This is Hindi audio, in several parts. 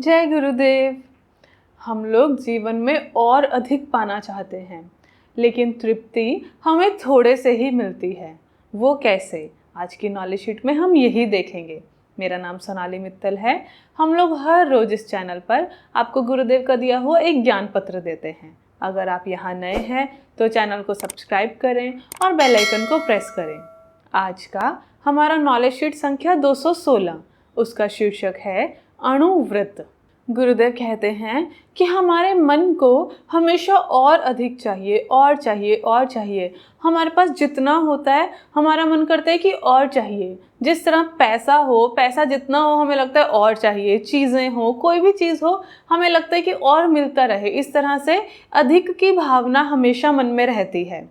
जय गुरुदेव। हम लोग जीवन में और अधिक पाना चाहते हैं, लेकिन तृप्ति हमें थोड़े से ही मिलती है। वो कैसे? आज की नॉलेज शीट में हम यही देखेंगे। मेरा नाम सोनाली मित्तल है। हम लोग हर रोज इस चैनल पर आपको गुरुदेव का दिया हुआ एक ज्ञान पत्र देते हैं। अगर आप यहाँ नए हैं तो चैनल को सब्सक्राइब करें और बेल आइकन को प्रेस करें। आज का हमारा नॉलेज शीट संख्या 216, उसका शीर्षक है अणुव्रत। गुरुदेव कहते हैं कि हमारे मन को हमेशा और अधिक चाहिए, और चाहिए, और चाहिए। हमारे पास जितना होता है हमारा मन करता है कि और चाहिए। जिस तरह पैसा जितना हो हमें लगता है और चाहिए। चीज़ें हो, कोई भी चीज़ हो, हमें लगता है कि और मिलता रहे। इस तरह से अधिक की भावना हमेशा मन में रहती है।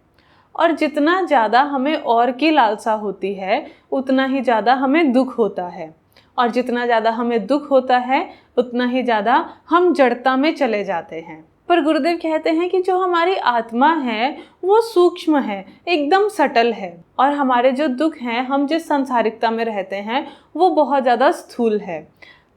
और जितना ज़्यादा हमें और की लालसा होती है उतना ही ज़्यादा हमें दुख होता है, और जितना ज़्यादा हमें दुख होता है उतना ही ज़्यादा हम जड़ता में चले जाते हैं। पर गुरुदेव कहते हैं कि जो हमारी आत्मा है वो सूक्ष्म है, एकदम सटल है, और हमारे जो दुख हैं, हम जिस सांसारिकता में रहते हैं वो बहुत ज़्यादा स्थूल है।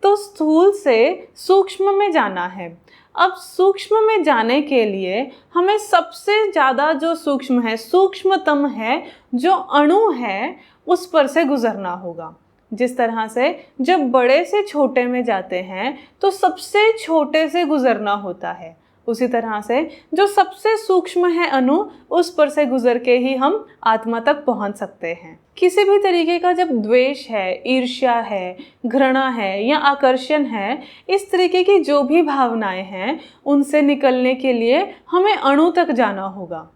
तो स्थूल से सूक्ष्म में जाना है। अब सूक्ष्म में जाने के लिए हमें सबसे ज़्यादा जो सूक्ष्म है, सूक्ष्मतम है, जो अणु है, उस पर से गुजरना होगा। जिस तरह से जब बड़े से छोटे में जाते हैं तो सबसे छोटे से गुजरना होता है, उसी तरह से जो सबसे सूक्ष्म है अणु, उस पर से गुजर के ही हम आत्मा तक पहुंच सकते हैं। किसी भी तरीके का जब द्वेष है, ईर्ष्या है, घृणा है या आकर्षण है, इस तरीके की जो भी भावनाएं हैं, उनसे निकलने के लिए हमें अणु तक जाना होगा।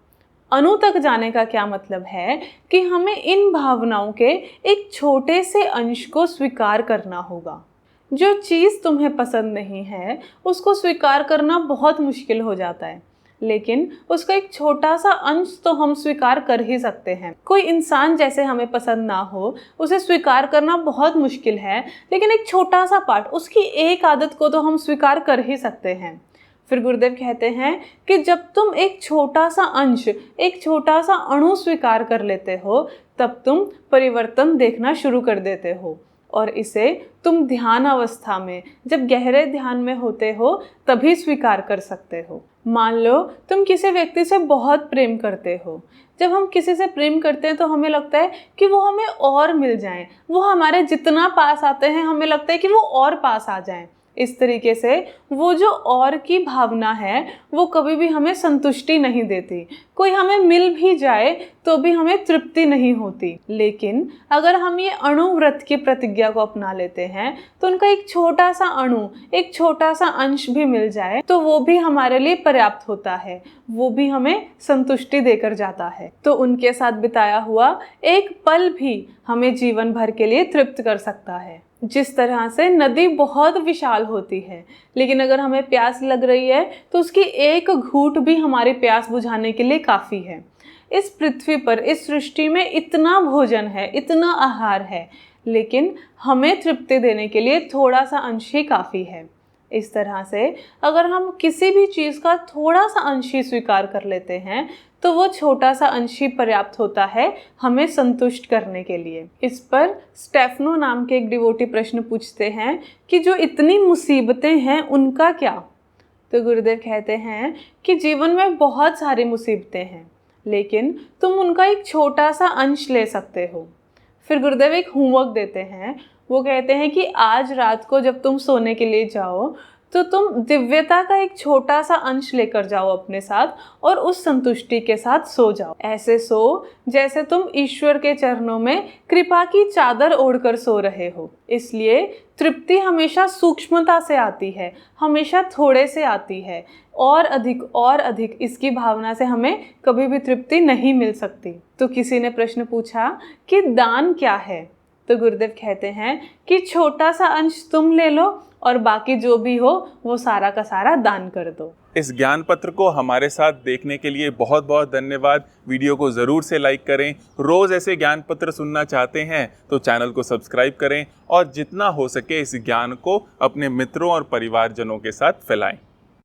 अणु तक जाने का क्या मतलब है कि हमें इन भावनाओं के एक छोटे से अंश को स्वीकार करना होगा। जो चीज़ तुम्हें पसंद नहीं है उसको स्वीकार करना बहुत मुश्किल हो जाता है, लेकिन उसका एक छोटा सा अंश तो हम स्वीकार कर ही सकते हैं। कोई इंसान जैसे हमें पसंद ना हो उसे स्वीकार करना बहुत मुश्किल है, लेकिन एक छोटा सा पार्ट, उसकी एक आदत को तो हम स्वीकार कर ही सकते हैं। फिर गुरुदेव कहते हैं कि जब तुम एक छोटा सा अंश, एक छोटा सा अणु स्वीकार कर लेते हो, तब तुम परिवर्तन देखना शुरू कर देते हो। और इसे तुम ध्यान अवस्था में, जब गहरे ध्यान में होते हो, तभी स्वीकार कर सकते हो। मान लो तुम किसी व्यक्ति से बहुत प्रेम करते हो। जब हम किसी से प्रेम करते हैं तो हमें लगता है कि वो हमें और मिल जाएं, वो हमारे जितना पास आते हैं हमें लगता है कि वो और पास आ जाएं। इस तरीके से वो जो और की भावना है वो कभी भी हमें संतुष्टि नहीं देती। कोई हमें मिल भी जाए तो भी हमें तृप्ति नहीं होती। लेकिन अगर हम ये अणुव्रत की प्रतिज्ञा को अपना लेते हैं तो उनका एक छोटा सा अणु, एक छोटा सा अंश भी मिल जाए तो वो भी हमारे लिए पर्याप्त होता है, वो भी हमें संतुष्टि देकर जाता है। तो उनके साथ बिताया हुआ एक पल भी हमें जीवन भर के लिए तृप्त कर सकता है। जिस तरह से नदी बहुत विशाल होती है, लेकिन अगर हमें प्यास लग रही है तो उसकी एक घूंट भी हमारी प्यास बुझाने के लिए काफ़ी है। इस पृथ्वी पर, इस सृष्टि में इतना भोजन है, इतना आहार है, लेकिन हमें तृप्ति देने के लिए थोड़ा सा अंश ही काफ़ी है। इस तरह से अगर हम किसी भी चीज़ का थोड़ा सा अंश ही स्वीकार कर लेते हैं तो वो छोटा सा अंश ही पर्याप्त होता है हमें संतुष्ट करने के लिए। इस पर स्टेफनो नाम के एक डिवोटी प्रश्न पूछते हैं कि जो इतनी मुसीबतें हैं उनका क्या? तो गुरुदेव कहते हैं कि जीवन में बहुत सारी मुसीबतें हैं, लेकिन तुम उनका एक छोटा सा अंश ले सकते हो। फिर गुरुदेव एक होमवर्क देते हैं। वो कहते हैं कि आज रात को जब तुम सोने के लिए जाओ तो तुम दिव्यता का एक छोटा सा अंश लेकर जाओ अपने साथ और उस संतुष्टि के साथ सो जाओ। ऐसे सो जैसे तुम ईश्वर के चरणों में कृपा की चादर ओढ़कर सो रहे हो। इसलिए तृप्ति हमेशा सूक्ष्मता से आती है, हमेशा थोड़े से आती है। और अधिक इसकी भावना से हमें कभी भी तृप्ति नहीं मिल सकती। तो किसी ने प्रश्न पूछा कि दान क्या है? तो गुरुदेव कहते हैं कि छोटा सा अंश तुम ले लो और बाकी जो भी हो वो सारा का सारा दान कर दो। इस ज्ञान पत्र को हमारे साथ देखने के लिए बहुत बहुत धन्यवाद। वीडियो को ज़रूर से लाइक करें। रोज़ ऐसे ज्ञान पत्र सुनना चाहते हैं तो चैनल को सब्सक्राइब करें और जितना हो सके इस ज्ञान को अपने मित्रों और परिवारजनों के साथ फैलाएं।